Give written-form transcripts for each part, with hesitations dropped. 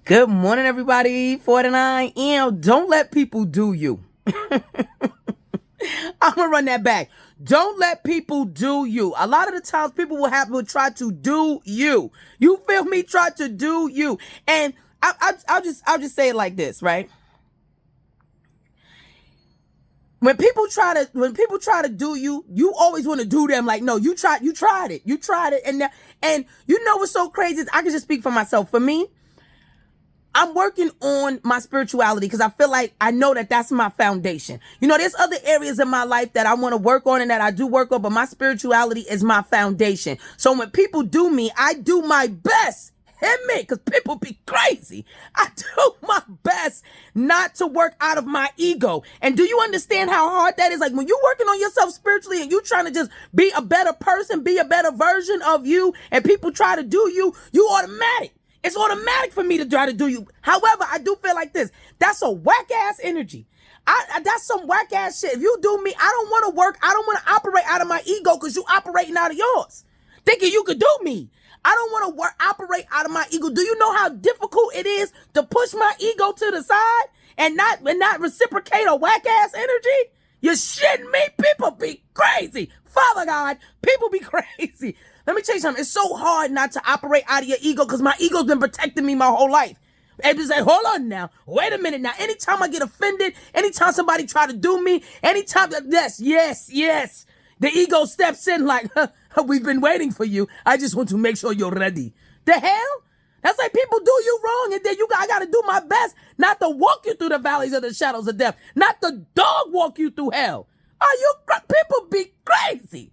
Good morning, everybody. 49 M. Don't let people do you. I'm gonna run that back. Don't let people do you. A lot of the times people will try to do you. You feel me? Try to do you. And I'll just say it like this, right? When people try to do you, you always want to do them like, no, you tried it. And you know what's so crazy is I can just speak for myself. For me, I'm working on my spirituality because I feel like I know that that's my foundation. You know, there's other areas in my life that I want to work on and that I do work on, but my spirituality is my foundation. So when people do me, I do my best. Hit me, because people be crazy. I do my best not to work out of my ego. And do you understand how hard that is? Like when you're working on yourself spiritually and you're trying to just be a better person, be a better version of you, and people try to do you, you automatic. It's automatic for me to try to do you. However, I do feel like this. That's a whack ass energy. That's some whack ass shit. If you do me, I don't want to work. I don't want to operate out of my ego because you operating out of yours. Thinking you could do me. I don't want to operate out of my ego. Do you know how difficult it is to push my ego to the side and not reciprocate a whack ass energy? You're shitting me. People be crazy. Father God, people be crazy. Let me tell you something. It's so hard not to operate out of your ego because my ego's been protecting me my whole life. And just say, hold on now. Wait a minute now. Anytime I get offended, anytime somebody try to do me, anytime that, yes. The ego steps in like, we've been waiting for you. I just want to make sure you're ready. The hell? That's like people do you wrong, and then I got to do my best not to walk you through the valleys of the shadows of death, not the dog walk you through hell. People be crazy.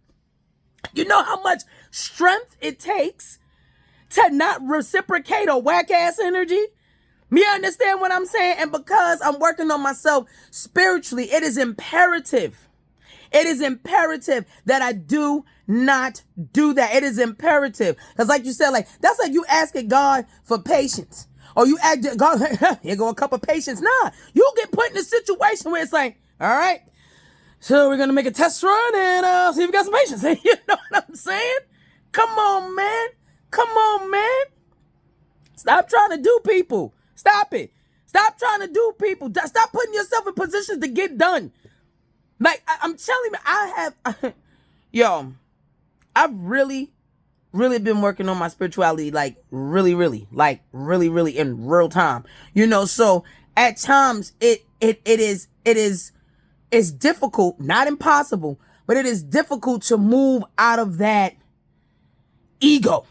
You know how much strength it takes to not reciprocate a whack ass energy? You understand what I'm saying? And because I'm working on myself spiritually, it is imperative. It is imperative that I do not do that. It is imperative. Because like you said, like that's like you asking God for patience. Or you ask God, here go a cup of patience. Nah, you'll get put in a situation where it's like, all right, so we're going to make a test run and see if we got some patience. You know what I'm saying? Come on, man. Come on, man. Stop trying to do people. Stop it. Stop trying to do people. Stop putting yourself in positions to get done. Like, I'm telling you, I've really been working on my spirituality, like, really in real time. You know, so at times it's difficult, not impossible, but it is difficult to move out of that ego.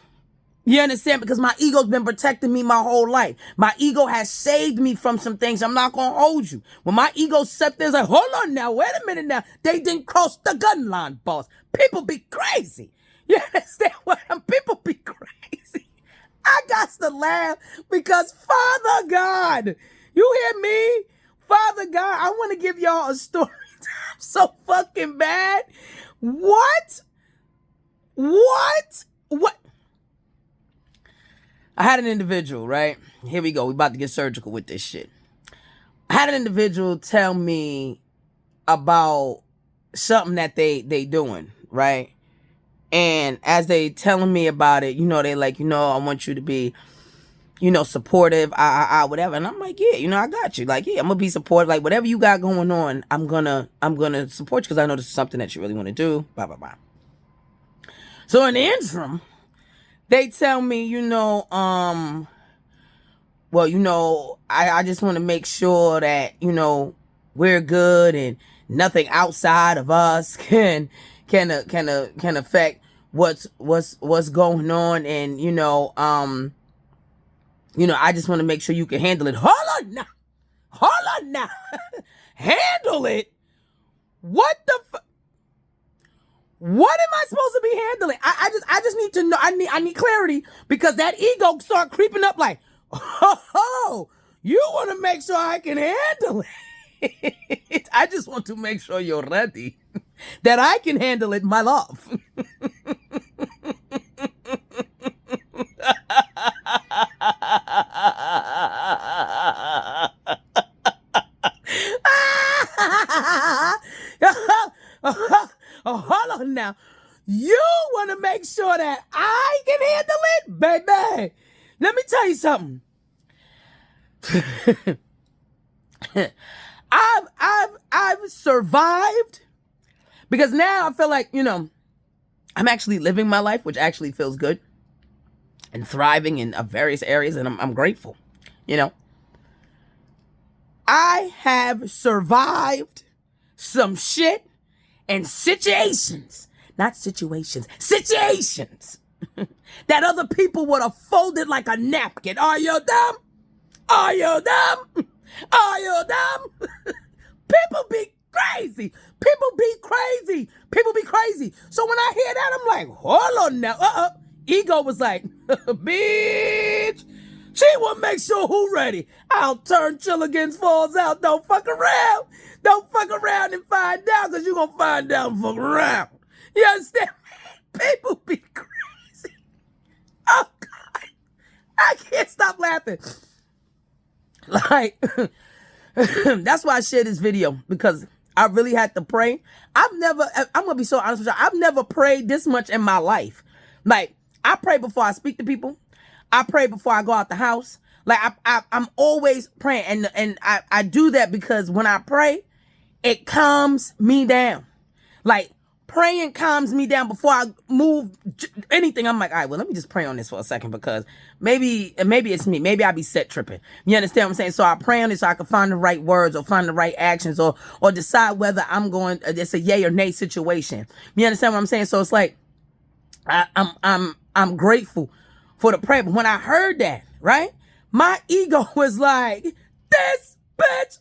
You understand? Because my ego's been protecting me my whole life. My ego has saved me from some things. I'm not going to hold you. When my ego stepped in, it's like, hold on now, wait a minute now. They didn't cross the gun line, boss. People be crazy. You understand what people be crazy. I got to laugh because Father God, you hear me? Father God, I want to give y'all a story. I'm so fucking bad. What? I had an individual, right? Here we go. We about to get surgical with this shit. I had an individual tell me about something that they doing, right? And as they telling me about it, you know, they like, you know, I want you to be, you know, supportive, whatever. And I'm like, yeah, you know, I got you. Like, yeah, I'm gonna be supportive. Like, whatever you got going on, I'm gonna support you because I know this is something that you really want to do. Blah, blah, blah. So in the interim, they tell me, you know, well, you know, I just want to make sure that, you know, we're good and nothing outside of us can affect what's going on. And, you know, I just want to make sure you can handle it. Hold on now. Handle it? What the What am I supposed to be handling? I just need to know. I need clarity because that ego start creeping up like, oh, you want to make sure I can handle it. I just want to make sure you're ready, that I can handle it, my love. Oh, hold on now. You want to make sure that I can handle it? Baby, let me tell you something. I've survived because now I feel like, I'm actually living my life, which actually feels good, and thriving in various areas, and I'm grateful. I have survived some shit and situations, not situations, situations that other people would have folded like a napkin. Are you dumb? Are you dumb? Are you dumb? People be crazy. People be crazy. People be crazy. So when I hear that, I'm like, hold on now. Ego was like, bitch, she will make sure who ready. I'll turn Chilligans Falls out. Don't fuck around. Don't fuck around and find out, because you're going to find out and fuck around. You understand? People be crazy. Oh, God. I can't stop laughing. Like, that's why I shared this video, because I really had to pray. I'm going to be so honest with you. I've never prayed this much in my life. Like, I pray before I speak to people. I pray before I go out the house. Like, I'm always praying. And I do that because when I pray, it calms me down. Like, praying calms me down before I move anything. I'm like, all right, well, let me just pray on this for a second, because maybe it's me. Maybe I be set tripping. You understand what I'm saying? So I pray on it so I can find the right words or find the right actions or decide whether it's a yay or nay situation. You understand what I'm saying? So it's like, I'm grateful for the prayer. But when I heard that, right, my ego was like, this bitch.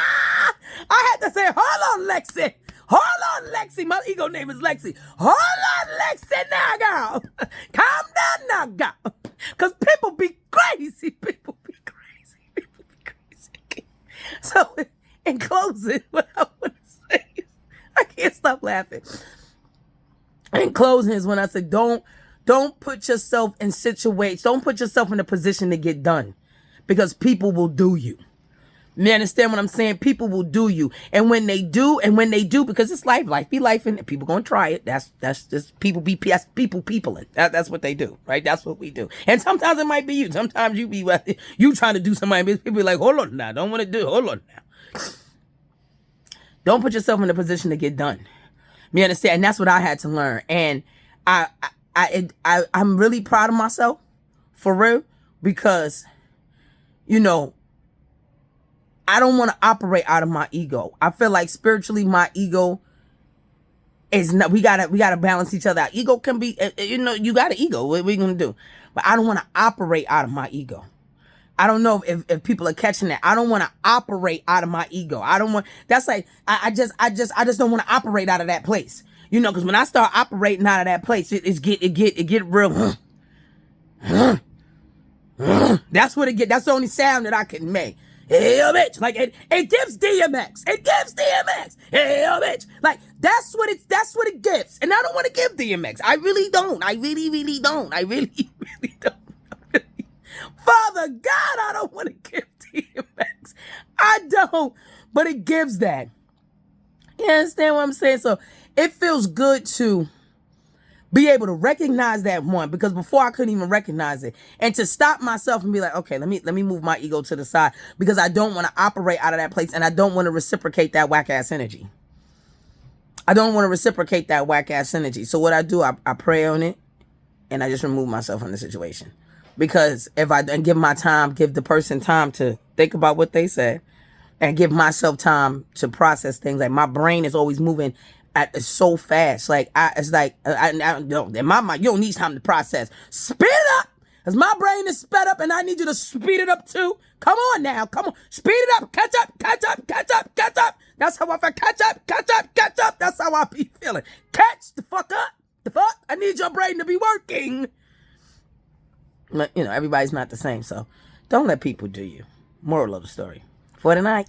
I had to say, hold on, Lexi. Hold on, Lexi. My ego name is Lexi. Hold on, Lexi, now, girl. Calm down now, girl. Because people be crazy. People be crazy. People be crazy. So, in closing, what I want to say is, I can't stop laughing. In closing is when I say, don't put yourself in situations. Don't put yourself in a position to get done, because people will do you. You understand what I'm saying? People will do you. And when they do, because it's life be life, and people gonna try it. That's just people peopling. That's what they do, right? That's what we do. And sometimes it might be you. Sometimes you trying to do something, people be like, hold on now, don't want to do it. Hold on now. Don't put yourself in a position to get done. You understand? And that's what I had to learn. And I'm really proud of myself, for real, because, I don't want to operate out of my ego. I feel like spiritually, my ego is not, we gotta balance each other out. Ego can be, you got an ego. What are we going to do? But I don't want to operate out of my ego. I don't know if people are catching that. I don't want to operate out of my ego. I don't want, that's like, I just don't want to operate out of that place. Because when I start operating out of that place, it get real. That's what it get. That's the only sound that I can make. Hell, bitch. Like, it gives DMX. It gives DMX. Hell, bitch. Like, that's what it gives. And I don't want to give DMX. I really don't. I really, really don't. I really, really don't. Father God, I don't want to give DMX. I don't. But it gives that. You understand what I'm saying? So it feels good to be able to recognize that one, because before I couldn't even recognize it, and to stop myself and be like, okay, let me move my ego to the side, because I don't want to operate out of that place, and I don't want to reciprocate that whack ass energy. I don't want to reciprocate that whack ass energy. So what I do, I pray on it, and I just remove myself from the situation, because if I give the person time to think about what they said, and give myself time to process things. Like, my brain is always moving so fast. Like, I don't, in my mind, you don't need time to process. Speed it up, because my brain is sped up, and I need you to speed it up too. Come on now, come on, speed it up, catch up. That's how I feel. Catch up. That's how I be feeling. Catch the fuck up. The fuck? I need your brain to be working. But, everybody's not the same, so don't let people do you. Moral of the story. For tonight,